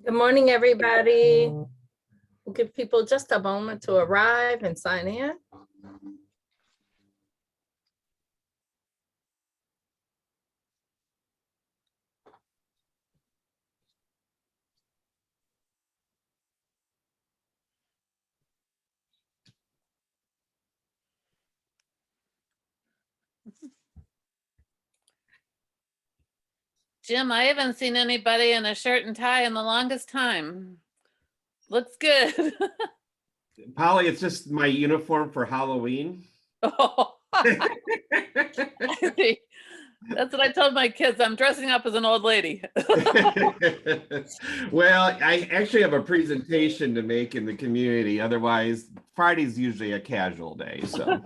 Good morning, everybody. We'll give people just a moment to arrive and sign in. Jim, I haven't seen anybody in a shirt and tie in the longest time. Looks good. Polly, it's just my uniform for Halloween. Oh. That's what I told my kids. I'm dressing up as an old lady. Well, I actually have a presentation to make in the community. Otherwise, Friday's usually a casual day. So.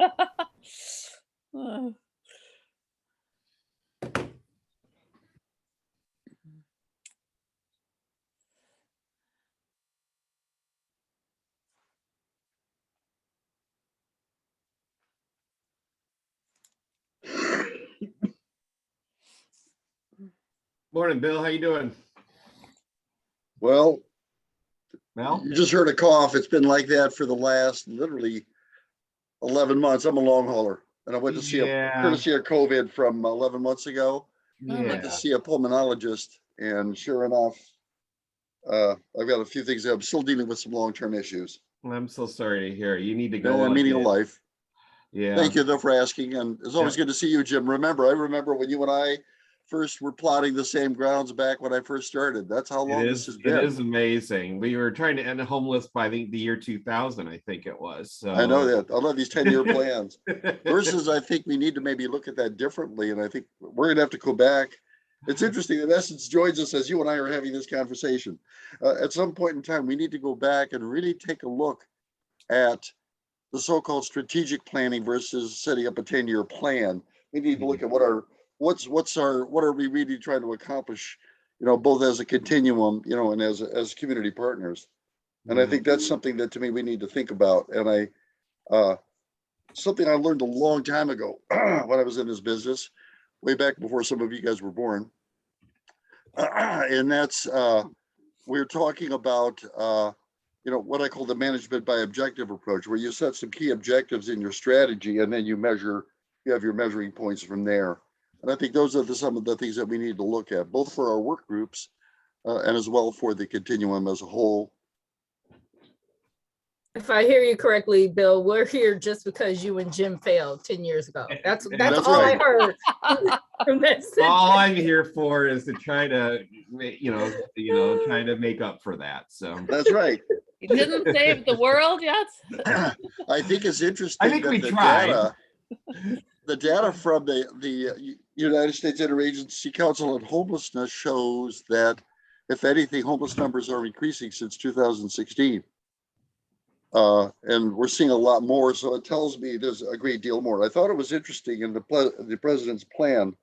Morning, Bill. How you doing? Well, Mel? you just heard a cough. It's been like that for the last literally 11 months. I'm a long hauler, and I went to see a courtesy of COVID from 11 months ago. I went to see a pulmonologist, and sure enough, I've got a few things. I'm still dealing with some long-term issues. I'm so sorry to hear. You need to go. Meaning of life. Yeah. Thank you though for asking, and it's always good to see you, Jim. I remember when you and I first were plotting the same grounds back when I first started. That's how long this has been. It is amazing. We were trying to end homeless by the year 2000, I think it was. So I know that. I love these 10-year plans. Versus, I think we need to maybe look at that differently, and I think we're going to have to go back. It's interesting that Essence joins us as you and I are having this conversation. At some point in time, we need to go back and really take a look at the so-called strategic planning versus setting up a 10-year plan. We need to look at what are we really trying to accomplish, both as a continuum, and as community partners. And I think that's something that to me we need to think about. And something I learned a long time ago when I was in this business, way back before some of you guys were born. And that's we're talking about what I call the management by objective approach, where you set some key objectives in your strategy and then you have your measuring points from there. And I think those are some of the things that we need to look at, both for our work groups and as well for the continuum as a whole. If I hear you correctly, Bill, we're here just because you and Jim failed 10 years ago. That's all right. I heard from that sentence. All I'm here for is to try to, try to make up for that. So that's right. You didn't save the world yet? I think it's interesting. I think we tried. The data from the United States Interagency Council on Homelessness shows that, if anything, homeless numbers are increasing since 2016. And we're seeing a lot more. So it tells me there's a great deal more. I thought it was interesting in the president's plan,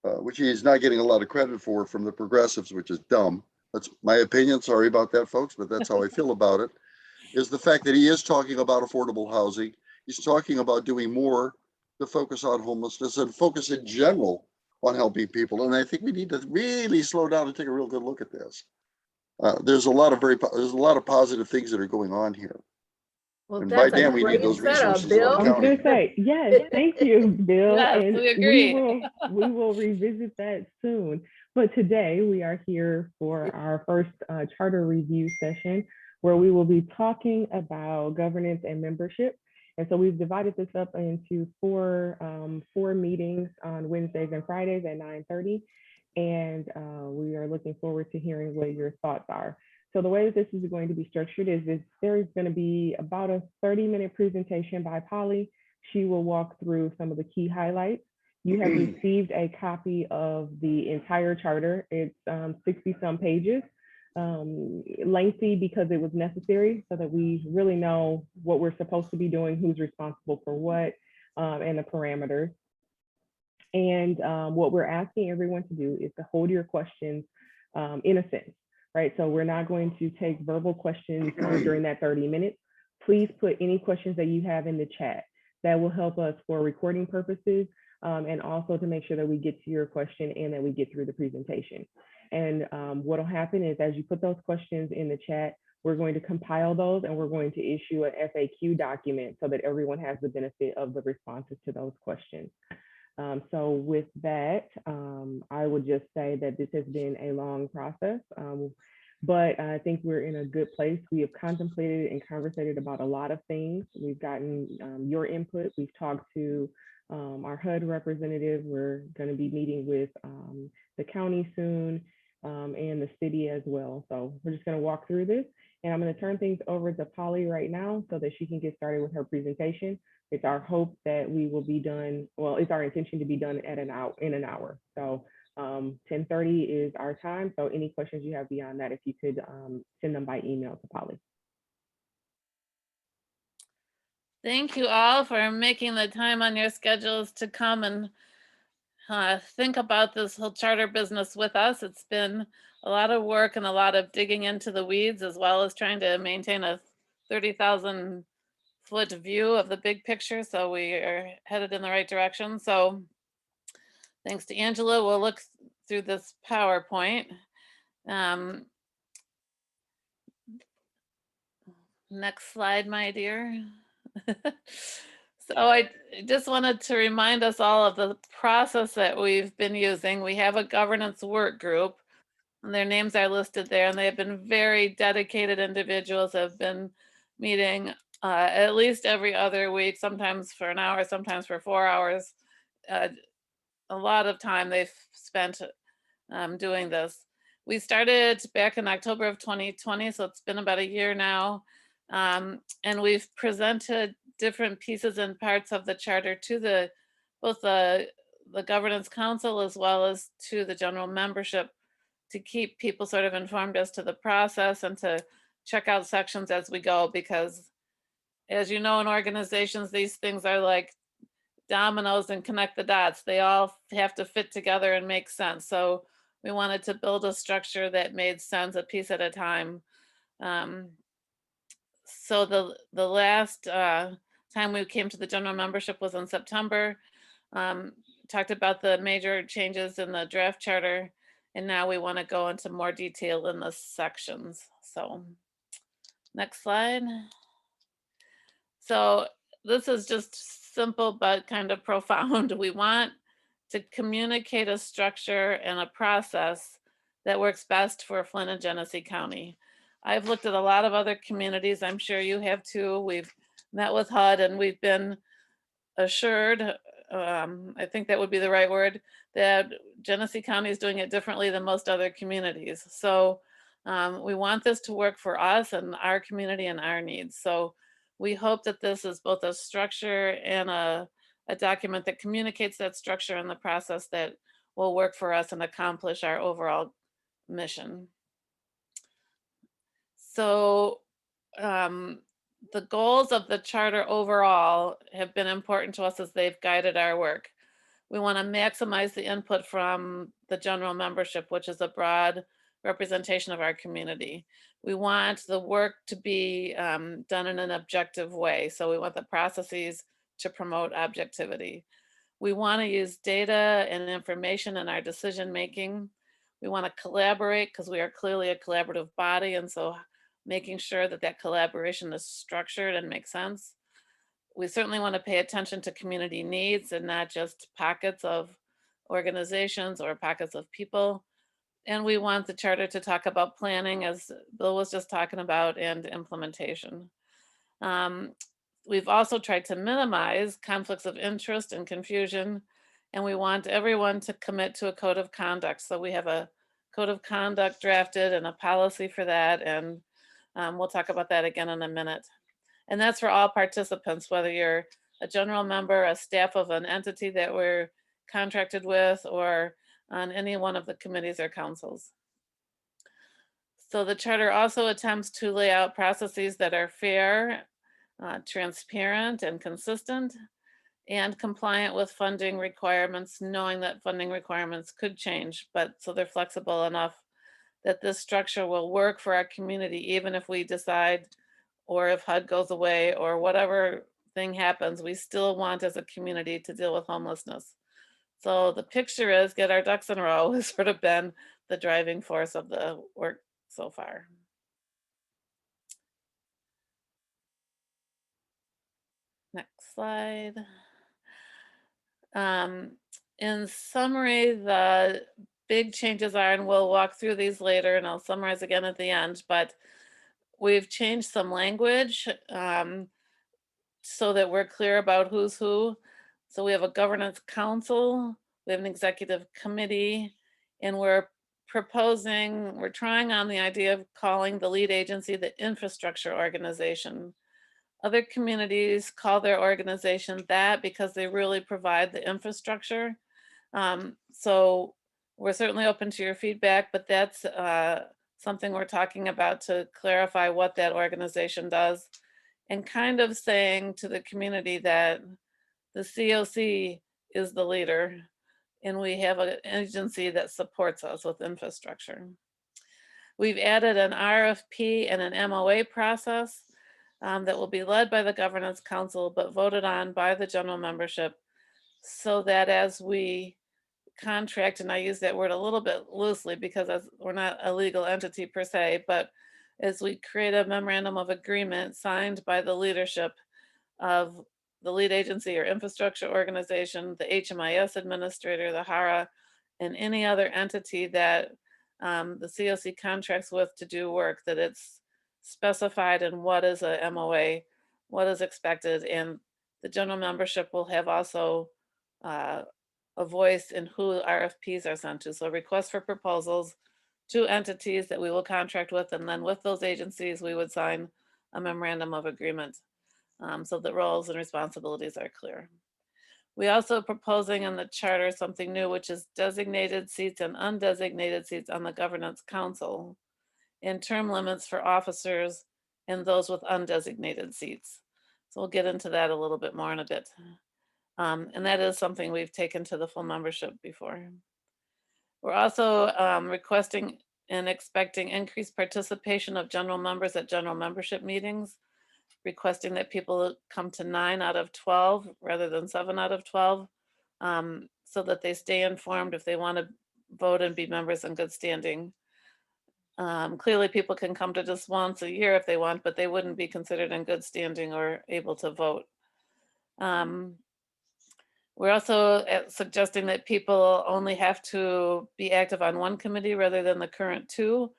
which he's not getting a lot of credit for from the progressives, which is dumb. That's my opinion. Sorry about that, folks, but that's how I feel about it, is the fact that he is talking about affordable housing. He's talking about doing more to focus on homelessness and focus in general on helping people. And I think we need to really slow down and take a real good look at this. There's a lot of positive things that are going on here. Well, and by damn, we need those resources. Bill. I was going to say, yes, thank you, Bill. Yes, and we agree. We will revisit that soon. But today we are here for our first charter review session, where we will be talking about governance and membership. And so we've divided this up into four meetings on Wednesdays and Fridays at 9:30. And we are looking forward to hearing what your thoughts are. So the way that this is going to be structured is there's going to be about a 30-minute presentation by Polly. She will walk through some of the key highlights. You have received a copy of the entire charter. It's 60-some pages, lengthy because it was necessary so that we really know what we're supposed to be doing, who's responsible for what, and the parameters. And what we're asking everyone to do is to hold your questions in a sense, right? So we're not going to take verbal questions during that 30 minutes. Please put any questions that you have in the chat. That will help us for recording purposes and also to make sure that we get to your question and that we get through the presentation. And what'll happen is as you put those questions in the chat, we're going to compile those and we're going to issue an FAQ document so that everyone has the benefit of the responses to those questions. So with that, I would just say that this has been a long process, but I think we're in a good place. We have contemplated and conversated about a lot of things. We've gotten your input. We've talked to our HUD representative. We're going to be meeting with the county soon and the city as well. So we're just going to walk through this. And I'm going to turn things over to Polly right now so that she can get started with her presentation. It's our hope that we will be done, well, it's our intention to be done at in an hour. So 10:30 is our time. So any questions you have beyond that, if you could send them by email to Polly. Thank you all for making the time on your schedules to come and think about this whole charter business with us. It's been a lot of work and a lot of digging into the weeds, as well as trying to maintain a 30,000 foot view of the big picture. So we are headed in the right direction. So thanks to Angela, we'll look through this PowerPoint. Next slide, my dear. So I just wanted to remind us all of the process that we've been using. We have a governance work group, and their names are listed there, and they've been very dedicated individuals, have been meeting at least every other week, sometimes for an hour, sometimes for 4 hours. A lot of time they've spent doing this. We started back in October of 2020, so it's been about a year now. And we've presented different pieces and parts of the charter to both the governance council as well as to the general membership to keep people sort of informed as to the process and to check out sections as we go, because as you know, in organizations, these things are like dominoes and connect the dots. They all have to fit together and make sense. So we wanted to build a structure that made sense a piece at a time. So the last time we came to the general membership was in September. Talked about the major changes in the draft charter, and now we want to go into more detail in the sections. So next slide. So this is just simple but kind of profound. We want to communicate a structure and a process that works best for Flint and Genesee County. I've looked at a lot of other communities. I'm sure you have too. We've met with HUD and we've been assured, I think that would be the right word, that Genesee County is doing it differently than most other communities. So we want this to work for us and our community and our needs. So we hope that this is both a structure and a document that communicates that structure and the process that will work for us and accomplish our overall mission. So the goals of the charter overall have been important to us as they've guided our work. We want to maximize the input from the general membership, which is a broad representation of our community. We want the work to be done in an objective way. So we want the processes to promote objectivity. We want to use data and information in our decision making. We want to collaborate because we are clearly a collaborative body, and so making sure that that collaboration is structured and makes sense. We certainly want to pay attention to community needs and not just pockets of organizations or pockets of people. And we want the charter to talk about planning, as Bill was just talking about, and implementation. We've also tried to minimize conflicts of interest and confusion, and we want everyone to commit to a code of conduct. So we have a code of conduct drafted and a policy for that, and we'll talk about that again in a minute. And that's for all participants, whether you're a general member, a staff of an entity that we're contracted with, or on any one of the committees or councils. So the charter also attempts to lay out processes that are fair, transparent, and consistent, and compliant with funding requirements, knowing that funding requirements could change, but so they're flexible enough that this structure will work for our community, even if we decide, or if HUD goes away, or whatever thing happens, we still want as a community to deal with homelessness. So the picture is get our ducks in a row has sort of been the driving force of the work so far. Next slide. In summary, the big changes are, and we'll walk through these later and I'll summarize again at the end, but we've changed some language so that we're clear about who's who. So we have a governance council, we have an executive committee, and we're trying on the idea of calling the lead agency the infrastructure organization. Other communities call their organization that because they really provide the infrastructure. So we're certainly open to your feedback, but that's something we're talking about to clarify what that organization does, and kind of saying to the community that the CoC is the leader and we have an agency that supports us with infrastructure. We've added an RFP and an MOA process that will be led by the governance council, but voted on by the general membership, so that as we contract, and I use that word a little bit loosely because we're not a legal entity per se, but as we create a memorandum of agreement signed by the leadership of the lead agency or infrastructure organization, the HMIS administrator, the HARA, and any other entity that the CoC contracts with to do work, that it's specified in what is a MOA, what is expected, and the general membership will have also a voice in who RFPs are sent to. So requests for proposals to entities that we will contract with, and then with those agencies, we would sign a memorandum of agreement so that roles and responsibilities are clear. We also proposing in the charter something new, which is designated seats and undesignated seats on the governance council, and term limits for officers and those with undesignated seats. So we'll get into that a little bit more in a bit. And that is something we've taken to the full membership before. We're also requesting and expecting increased participation of general members at general membership meetings, requesting that people come to 9 out of 12 rather than 7 out of 12, so that they stay informed if they want to vote and be members in good standing. Clearly people can come to just once a year if they want, but they wouldn't be considered in good standing or able to vote. We're also suggesting that people only have to be active on one committee rather than the current 2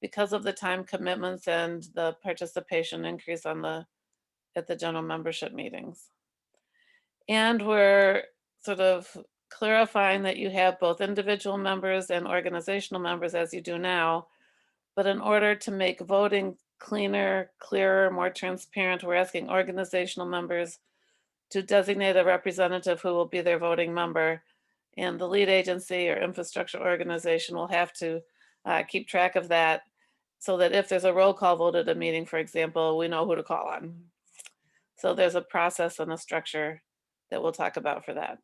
because of the time commitments and the participation increase at the general membership meetings. And we're sort of clarifying that you have both individual members and organizational members as you do now, but in order to make voting cleaner, clearer, more transparent, we're asking organizational members to designate a representative who will be their voting member, and the lead agency or infrastructure organization will have to keep track of that, so that if there's a roll call vote at a meeting, for example, we know who to call on. So there's a process and a structure that we'll talk about for that.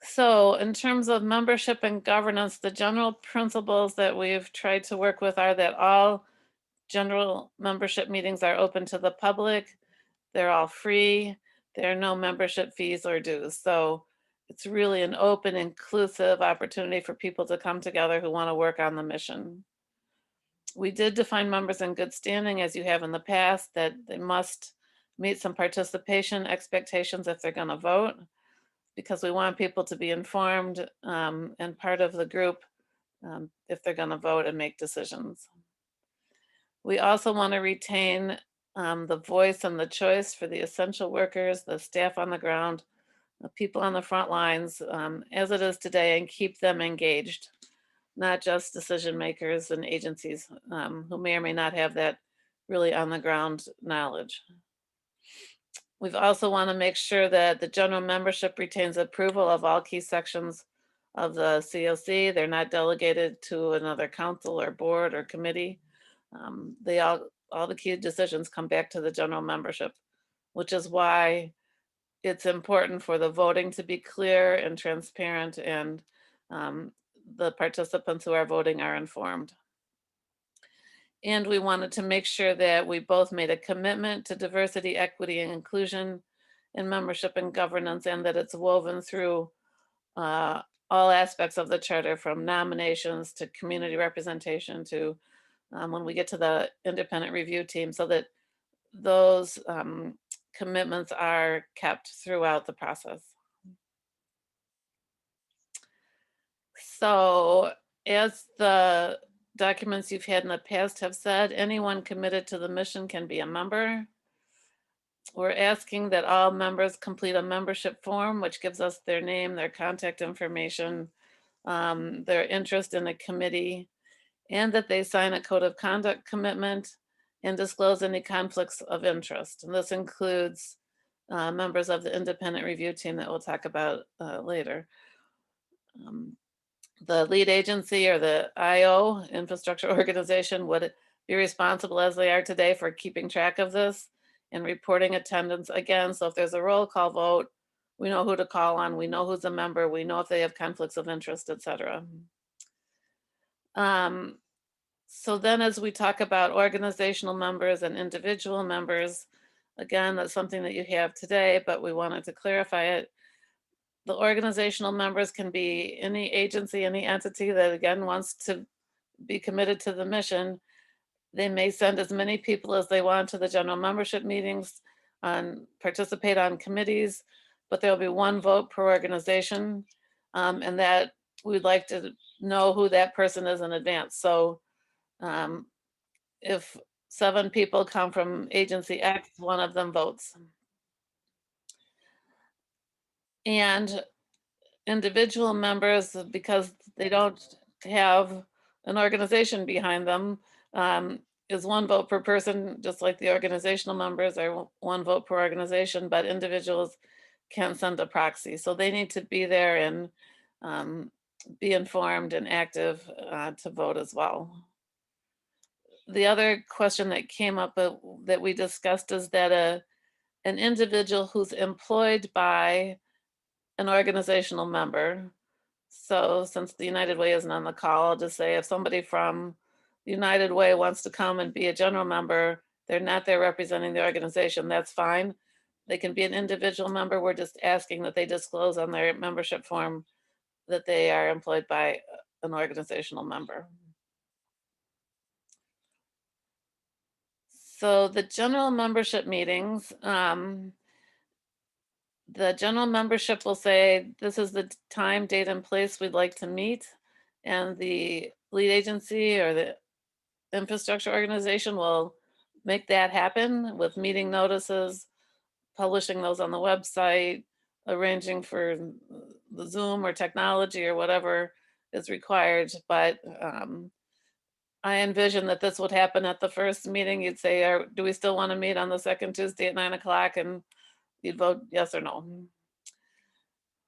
So in terms of membership and governance, the general principles that we've tried to work with are that all general membership meetings are open to the public. They're all free. There are no membership fees or dues. So it's really an open, inclusive opportunity for people to come together who want to work on the mission. We did define members in good standing, as you have in the past, that they must meet some participation expectations if they're going to vote, because we want people to be informed and part of the group if they're going to vote and make decisions. We also want to retain the voice and the choice for the essential workers, the staff on the ground, the people on the front lines, as it is today, and keep them engaged, not just decision makers and agencies who may or may not have that really on the ground knowledge. We've also want to make sure that the general membership retains approval of all key sections of the CoC. They're not delegated to another council or board or committee. All the key decisions come back to the general membership, which is why it's important for the voting to be clear and transparent, and the participants who are voting are informed. And we wanted to make sure that we both made a commitment to diversity, equity, and inclusion in membership and governance, and that it's woven through all aspects of the charter, from nominations to community representation to when we get to the independent review team, so that those commitments are kept throughout the process. So as the documents you've had in the past have said, anyone committed to the mission can be a member. We're asking that all members complete a membership form, which gives us their name, their contact information, their interest in a committee, and that they sign a code of conduct commitment and disclose any conflicts of interest. And this includes members of the independent review team that we'll talk about later. The lead agency, or the IO, infrastructure organization, would be responsible, as they are today, for keeping track of this and reporting attendance again. So if there's a roll call vote, we know who to call on, we know who's a member, we know if they have conflicts of interest, etc. So then as we talk about organizational members and individual members, again, that's something that you have today, but we wanted to clarify it. The organizational members can be any agency, any entity that, again, wants to be committed to the mission. They may send as many people as they want to the general membership meetings and participate on committees, but there'll be one vote per organization, and that we'd like to know who that person is in advance. So if 7 people come from agency X, one of them votes. And individual members, because they don't have an organization behind them, is one vote per person, just like the organizational members are one vote per organization, but individuals can send a proxy. So they need to be there and be informed and active to vote as well. The other question that came up that we discussed is that an individual who's employed by an organizational member. So since the United Way isn't on the call, I'll just say if somebody from the United Way wants to come and be a general member, they're not there representing the organization, that's fine. They can be an individual member. We're just asking that they disclose on their membership form that they are employed by an organizational member. So the general membership meetings, the general membership will say, this is the time, date, and place we'd like to meet. And the lead agency or the infrastructure organization will make that happen with meeting notices, publishing those on the website, arranging for the Zoom or technology or whatever is required. But I envision that this would happen at the first meeting. You'd say, do we still want to meet on the second Tuesday at 9 o'clock? And you'd vote yes or no.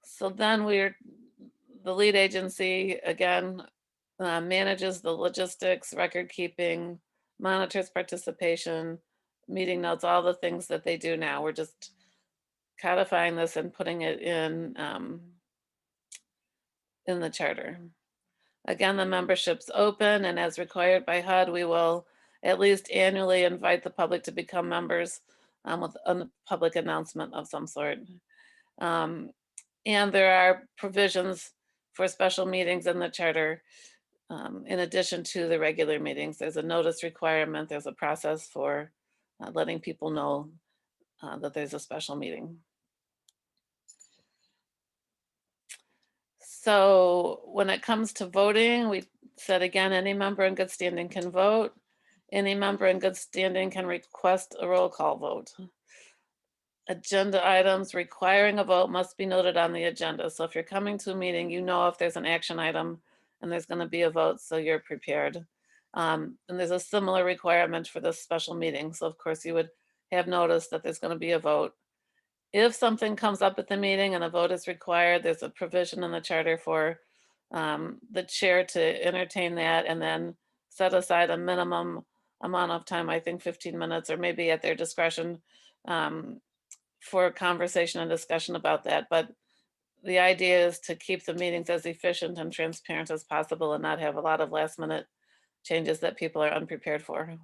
So then the lead agency, again, manages the logistics, record keeping, monitors participation, meeting notes, all the things that they do now. We're just codifying this and putting it in the charter. Again, the membership's open, and as required by HUD, we will at least annually invite the public to become members with a public announcement of some sort. And there are provisions for special meetings in the charter. In addition to the regular meetings, there's a notice requirement. There's a process for letting people know that there's a special meeting. So when it comes to voting, we said again, any member in good standing can vote. Any member in good standing can request a roll call vote. Agenda items requiring a vote must be noted on the agenda. So if you're coming to a meeting, you know if there's an action item and there's going to be a vote, so you're prepared. And there's a similar requirement for this special meeting. So of course you would have noticed that there's going to be a vote. If something comes up at the meeting and a vote is required, there's a provision in the charter for the chair to entertain that and then set aside a minimum amount of time, I think 15 minutes or maybe at their discretion, for conversation and discussion about that. But the idea is to keep the meetings as efficient and transparent as possible and not have a lot of last minute changes that people are unprepared for.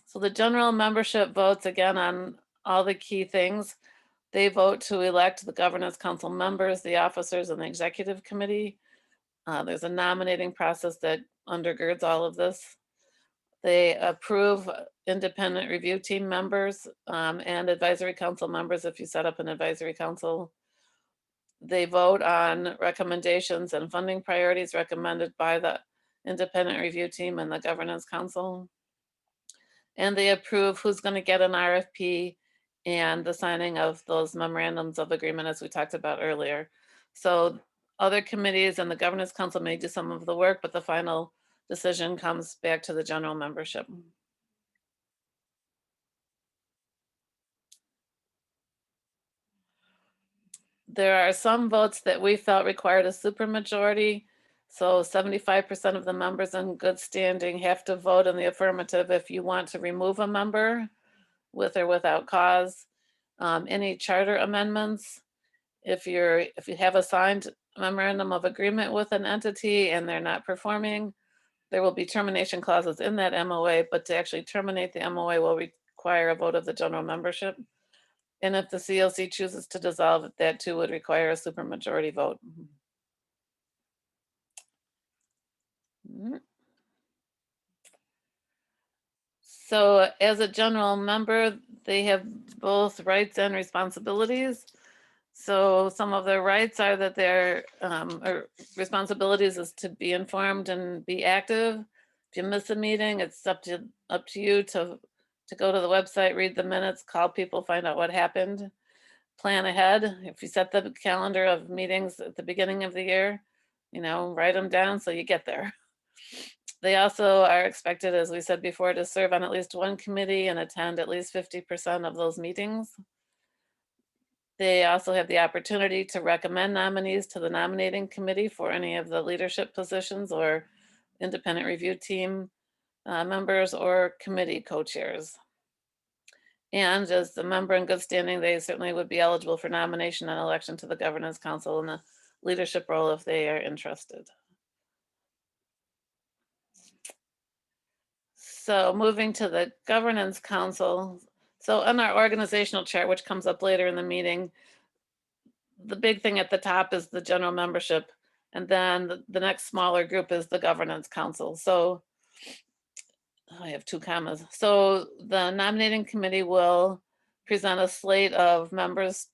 So the general membership votes again on all the key things. They vote to elect the governance council members, the officers, and the executive committee. There's a nominating process that undergirds all of this. They approve independent review team members and advisory council members if you set up an advisory council. They vote on recommendations and funding priorities recommended by the independent review team and the governance council. And they approve who's going to get an RFP and the signing of those memorandums of agreement as we talked about earlier. So other committees and the governance council may do some of the work, but the final decision comes back to the general membership. There are some votes that we felt required a supermajority. So 75% of the members in good standing have to vote in the affirmative if you want to remove a member with or without cause. Any charter amendments, if you have a signed memorandum of agreement with an entity and they're not performing, there will be termination clauses in that MOA, but to actually terminate the MOA will require a vote of the general membership. And if the CoC chooses to dissolve it, that too would require a supermajority vote. So as a general member, they have both rights and responsibilities. So some of their rights are that their or responsibilities is to be informed and be active. If you miss a meeting, it's up to you to go to the website, read the minutes, call people, find out what happened, plan ahead. If you set the calendar of meetings at the beginning of the year, write them down so you get there. They also are expected, as we said before, to serve on at least one committee and attend at least 50% of those meetings. They also have the opportunity to recommend nominees to the nominating committee for any of the leadership positions or independent review team members or committee co-chairs. And as the member in good standing, they certainly would be eligible for nomination and election to the governance council in a leadership role if they are interested. So moving to the governance council. So on our organizational chart, which comes up later in the meeting, the big thing at the top is the general membership. And then the next smaller group is the governance council. So I have two commas. So the nominating committee will present a slate of members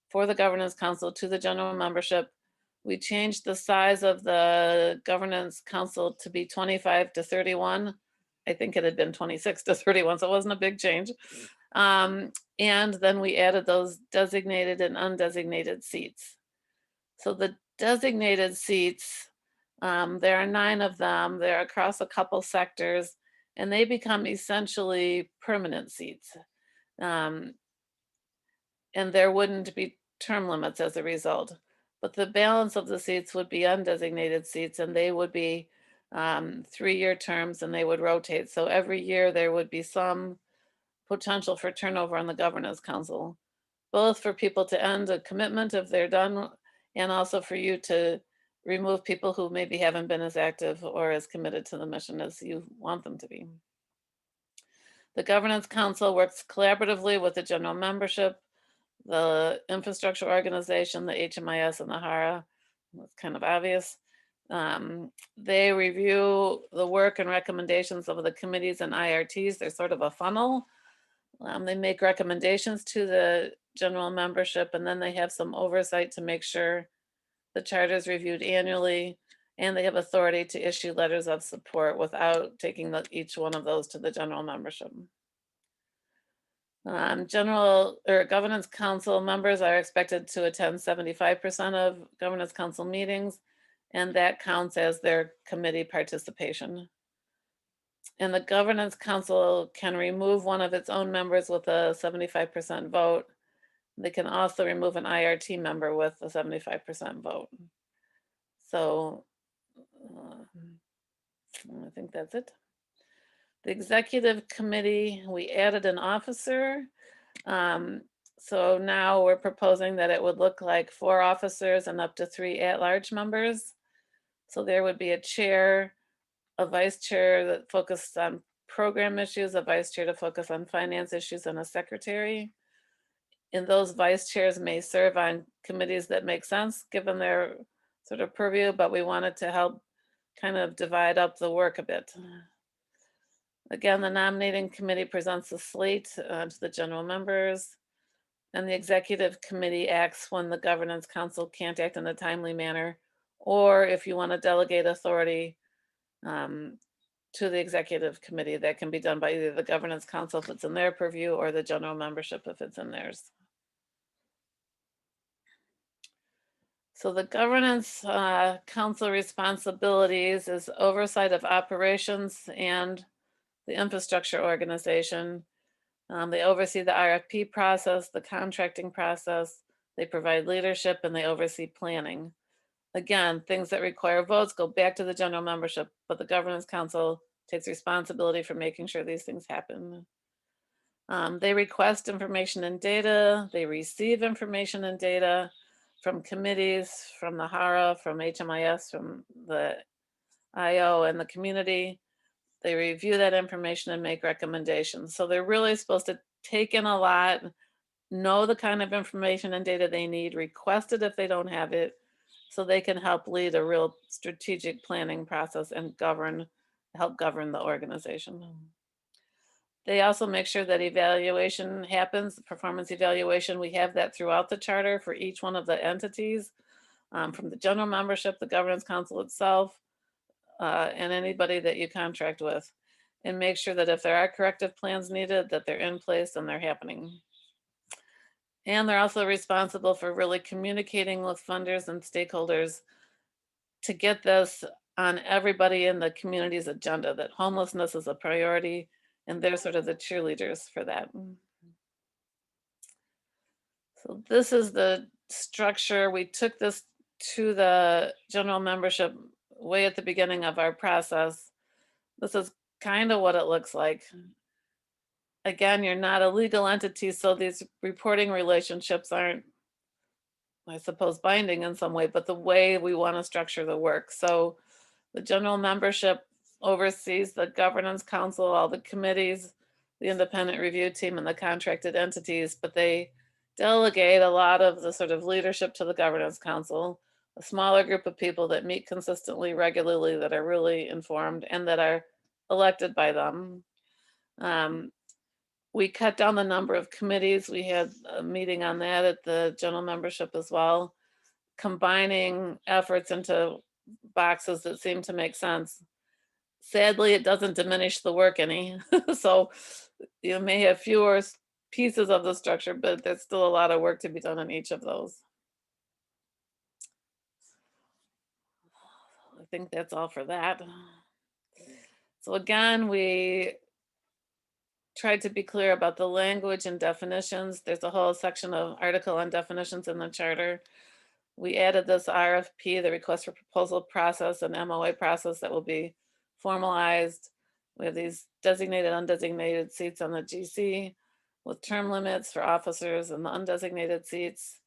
for the governance council to the general membership. We changed the size of the governance council to be 25 to 31. I think it had been 26 to 31, so it wasn't a big change. And then we added those designated and undesignated seats. So the designated seats, there are 9 of them. They're across a couple sectors, and they become essentially permanent seats. And there wouldn't be term limits as a result. But the balance of the seats would be undesignated seats, and they would be 3-year terms, and they would rotate. So every year there would be some potential for turnover on the governance council, both for people to end a commitment if they're done, and also for you to remove people who maybe haven't been as active or as committed to the mission as you want them to be. The governance council works collaboratively with the general membership, the infrastructure organization, the HMIS, and the HARA. That's kind of obvious. They review the work and recommendations of the committees and IRTs. They're sort of a funnel. They make recommendations to the general membership, and then they have some oversight to make sure the charter is reviewed annually, and they have authority to issue letters of support without taking each one of those to the general membership. General or governance council members are expected to attend 75% of governance council meetings, and that counts as their committee participation. And the governance council can remove one of its own members with a 75% vote. They can also remove an IRT member with a 75% vote. So I think that's it. The executive committee, we added an officer. So now we're proposing that it would look like 4 officers and up to 3 at-large members. So there would be a chair, a vice chair that focused on program issues, a vice chair to focus on finance issues, and a secretary. And those vice chairs may serve on committees that make sense, given their sort of purview, but we wanted to help kind of divide up the work a bit. Again, the nominating committee presents the slate to the general members, and the executive committee acts when the governance council can't act in a timely manner, or if you want to delegate authority to the executive committee, that can be done by either the governance council if it's in their purview or the general membership if it's in theirs. So the governance council responsibilities is oversight of operations and the infrastructure organization. They oversee the RFP process, the contracting process, they provide leadership, and they oversee planning. Again, things that require votes go back to the general membership, but the governance council takes responsibility for making sure these things happen. They request information and data, they receive information and data from committees, from the HARA, from HMIS, from the IO and the community. They review that information and make recommendations. So they're really supposed to take in a lot, know the kind of information and data they need, request it if they don't have it, so they can help lead a real strategic planning process and help govern the organization. They also make sure that evaluation happens, performance evaluation. We have that throughout the charter for each one of the entities, from the general membership, the governance council itself, and anybody that you contract with, and make sure that if there are corrective plans needed, that they're in place and they're happening. And they're also responsible for really communicating with funders and stakeholders to get this on everybody in the community's agenda, that homelessness is a priority, and they're sort of the cheerleaders for that. So this is the structure. We took this to the general membership way at the beginning of our process. This is kind of what it looks like. Again, you're not a legal entity, so these reporting relationships aren't, I suppose, binding in some way, but the way we want to structure the work. So the general membership oversees the governance council, all the committees, the independent review team, and the contracted entities, but they delegate a lot of the sort of leadership to the governance council, a smaller group of people that meet consistently, regularly, that are really informed and that are elected by them. We cut down the number of committees. We had a meeting on that at the general membership as well, combining efforts into boxes that seem to make sense. Sadly, it doesn't diminish the work any. So you may have fewer pieces of the structure, but there's still a lot of work to be done on each of those. I think that's all for that. So again, we tried to be clear about the language and definitions. There's a whole section of article on definitions in the charter. We added this RFP, the request for proposal process, and MOA process that will be formalized. We have these designated, undesignated seats on the GC with term limits for officers and the undesignated seats.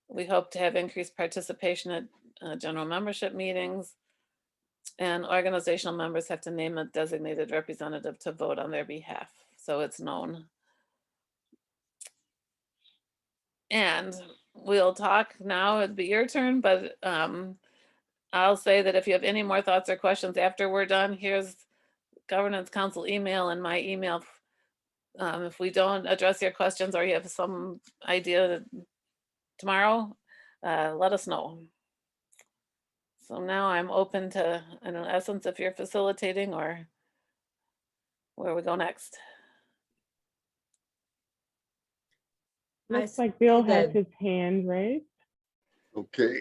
We hope to have increased participation at general membership meetings, and organizational members have to name a designated representative to vote on their behalf, so it's known. And we'll talk now, it'd be your turn, but I'll say that if you have any more thoughts or questions after we're done, here's governance council email and my email. If we don't address your questions or you have some idea tomorrow, let us know. So now I'm open to, in essence, if you're facilitating or where we go next. Looks like Bill has his hand raised. Okay.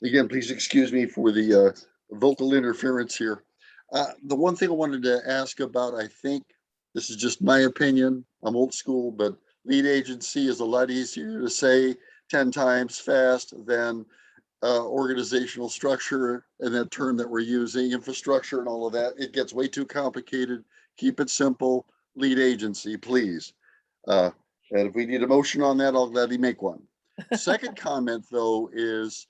Again, please excuse me for the vocal interference here. The one thing I wanted to ask about, I think this is just my opinion, I'm old school, but lead agency is a lot easier to say 10 times fast than organizational structure and that term that we're using, infrastructure and all of that. It gets way too complicated. Keep it simple. Lead agency, please. And if we need a motion on that, I'll gladly make one. Second comment, though, is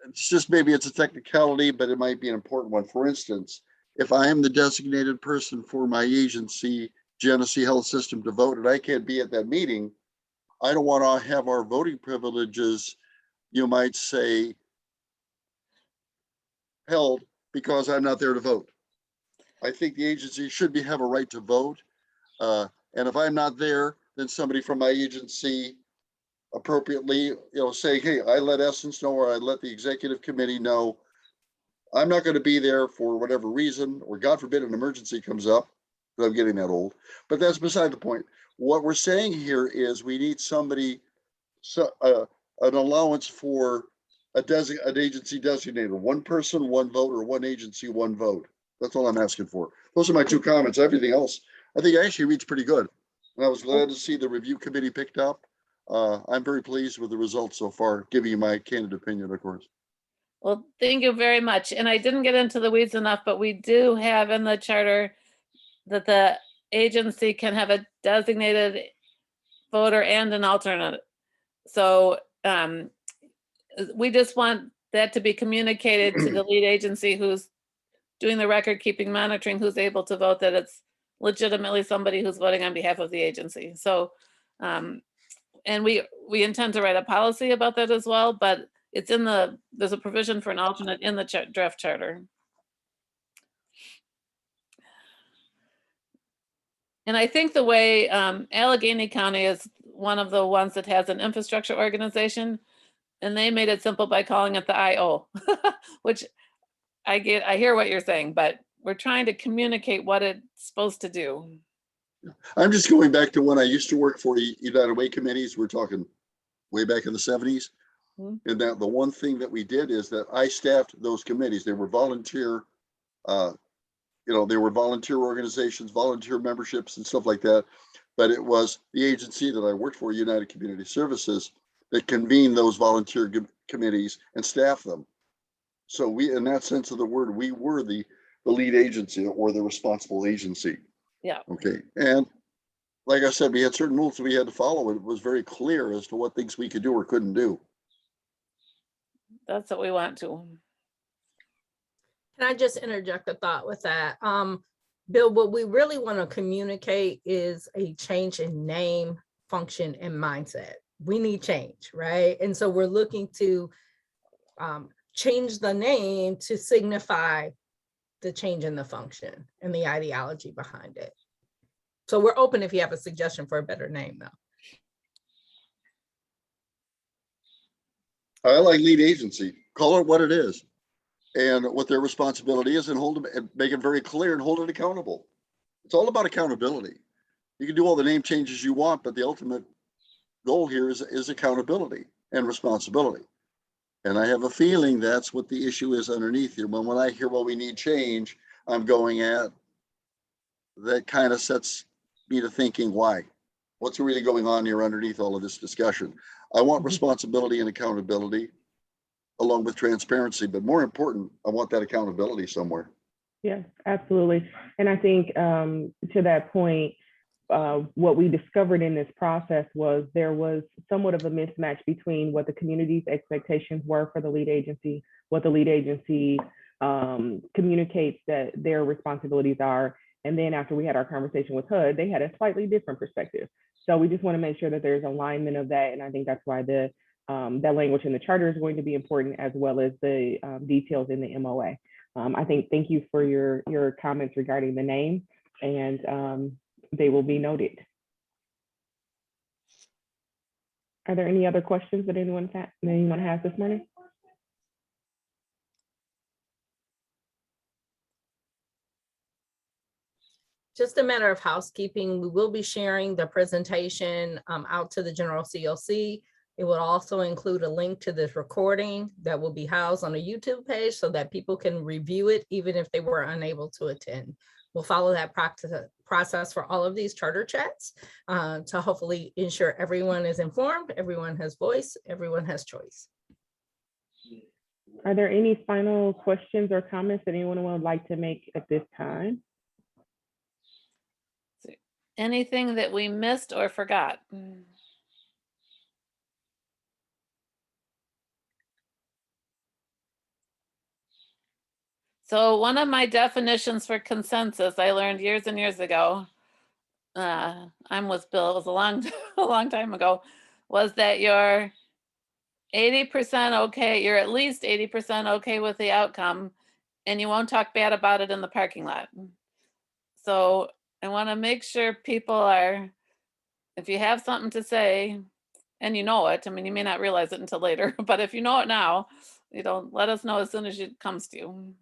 it's just maybe it's a technicality, but it might be an important one. For instance, if I am the designated person for my agency Genesee Health System to vote and I can't be at that meeting, I don't want to have our voting privileges, you might say, held because I'm not there to vote. I think the agency should have a right to vote. And if I'm not there, then somebody from my agency appropriately, say, hey, I let Essence know, or I let the executive committee know, I'm not going to be there for whatever reason, or God forbid an emergency comes up, because I'm getting that old. But that's beside the point. What we're saying here is we need somebody, an allowance for an agency designator, one person, one vote, or one agency, one vote. That's all I'm asking for. Those are my 2 comments. Everything else, I think actually reads pretty good. And I was glad to see the review committee picked up. I'm very pleased with the results so far, giving you my candid opinion, of course. Well, thank you very much. And I didn't get into the weeds enough, but we do have in the charter that the agency can have a designated voter and an alternate. So we just want that to be communicated to the lead agency who's doing the record keeping, monitoring who's able to vote, that it's legitimately somebody who's voting on behalf of the agency. So, and we intend to write a policy about that as well, but it's in there's a provision for an alternate in the draft charter. And I think the way Allegheny County is one of the ones that has an infrastructure organization, and they made it simple by calling it the IO, which I hear what you're saying, but we're trying to communicate what it's supposed to do. I'm just going back to when I used to work for United Way committees. We're talking way back in the 70s. And that the one thing that we did is that I staffed those committees. They were volunteer, they were volunteer organizations, volunteer memberships and stuff like that. But it was the agency that I worked for, United Community Services, that convened those volunteer committees and staffed them. So we, in that sense of the word, we were the lead agency or the responsible agency. Yeah. Okay. And like I said, we had certain rules that we had to follow. It was very clear as to what things we could do or couldn't do. That's what we want to. Can I just interject a thought with that? Bill, what we really want to communicate is a change in name, function, and mindset. We need change, right? And so we're looking to change the name to signify the change in the function and the ideology behind it. So we're open if you have a suggestion for a better name, though. I like lead agency. Call it what it is and what their responsibility is, and hold them and make it very clear and hold it accountable. It's all about accountability. You can do all the name changes you want, but the ultimate goal here is accountability and responsibility. And I have a feeling that's what the issue is underneath here. When I hear, well, we need change, I'm going at, that kind of sets me to thinking, why? What's really going on here underneath all of this discussion? I want responsibility and accountability along with transparency, but more important, I want that accountability somewhere. Yeah, absolutely. And I think to that point, what we discovered in this process was there was somewhat of a mismatch between what the community's expectations were for the lead agency, what the lead agency communicates that their responsibilities are. And then after we had our conversation with HUD, they had a slightly different perspective. So we just want to make sure that there's alignment of that. And I think that's why that language in the charter is going to be important, as well as the details in the MOA. Thank you for your comments regarding the name, and they will be noted. Are there any other questions that anyone has this morning? Just a matter of housekeeping, we will be sharing the presentation out to the general CoC. It will also include a link to this recording that will be housed on a YouTube page so that people can review it even if they were unable to attend. We'll follow that process for all of these charter chats to hopefully ensure everyone is informed, everyone has voice, everyone has choice. Are there any final questions or comments that anyone would like to make at this time? Anything that we missed or forgot? So one of my definitions for consensus I learned years and years ago I'm with Bill, it was a long, a long time ago, was that you're 80% okay, you're at least 80% okay with the outcome, and you won't talk bad about it in the parking lot. So I want to make sure people are, if you have something to say, and you know it, I mean, you may not realize it until later, but if you know it now, let us know as soon as it comes to you.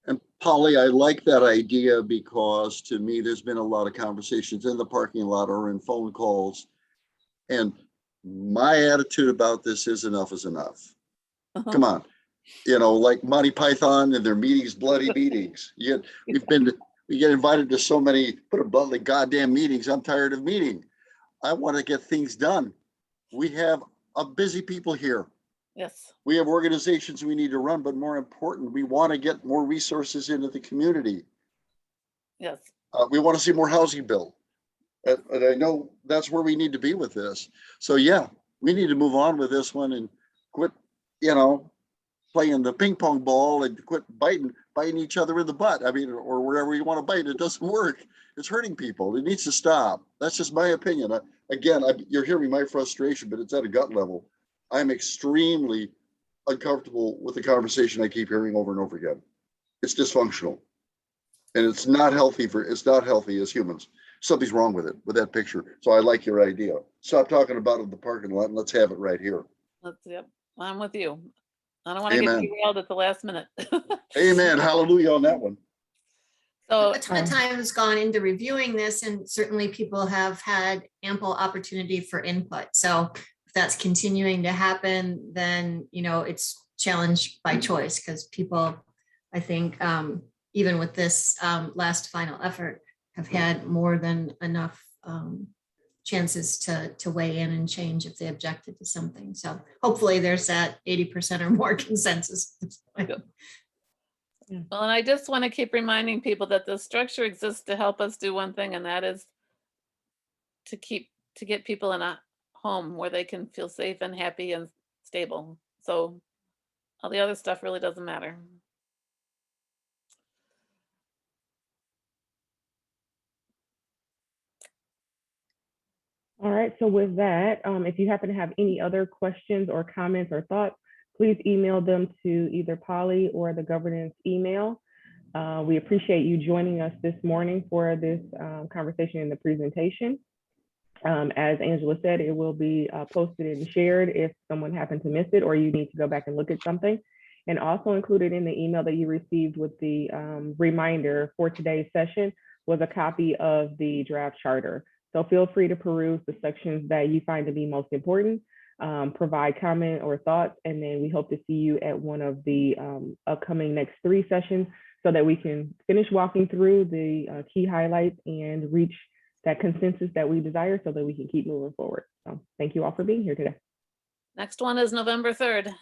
And Polly, I like that idea because to me, there's been a lot of conversations in the parking lot or in phone calls. And my attitude about this is enough is enough. Come on. Like Monty Python and their meetings, bloody meetings. We get invited to so many, put it bluntly, goddamn meetings. I'm tired of meeting. I want to get things done. We have a busy people here. Yes. We have organizations we need to run, but more important, we want to get more resources into the community. Yes. We want to see more housing built. And I know that's where we need to be with this. So yeah, we need to move on with this one and quit, playing the ping pong ball and quit biting each other in the butt. I mean, or wherever you want to bite, it doesn't work. It's hurting people. It needs to stop. That's just my opinion. You're hearing my frustration, but it's at a gut level. I'm extremely uncomfortable with the conversation I keep hearing over and over again. It's dysfunctional. And it's not healthy as humans. Something's wrong with that picture. So I like your idea. Stop talking about it in the parking lot and let's have it right here. Yep. I'm with you. I don't want to get derailed at the last minute. Amen. Hallelujah on that one. So A ton of time has gone into reviewing this, and certainly people have had ample opportunity for input. So if that's continuing to happen, then, it's challenge by choice, because people, I think, even with this last final effort, have had more than enough chances to weigh in and change if they objected to something. So hopefully there's that 80% or more consensus at this point. Well, and I just want to keep reminding people that the structure exists to help us do one thing, and that is to get people in a home where they can feel safe and happy and stable. So all the other stuff really doesn't matter. All right, so with that, if you happen to have any other questions or comments or thoughts, please email them to either Polly or the governance email. We appreciate you joining us this morning for this conversation and the presentation. As Angela said, it will be posted and shared if someone happened to miss it or you need to go back and look at something. And also included in the email that you received with the reminder for today's session was a copy of the draft charter. So feel free to peruse the sections that you find to be most important, provide comment or thoughts, and then we hope to see you at one of the upcoming next 3 sessions so that we can finish walking through the key highlights and reach that consensus that we desire so that we can keep moving forward. So thank you all for being here today. Next one is November 3rd.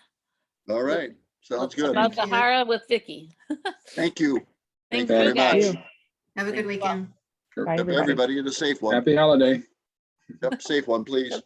All right. Sounds good. About the Hara with Vicky. Thank you. Thank you very you, guys. much. Have a good weekend. Bye, Yep, everybody. everybody, and a safe one. Happy holiday. Yep, safe one, please.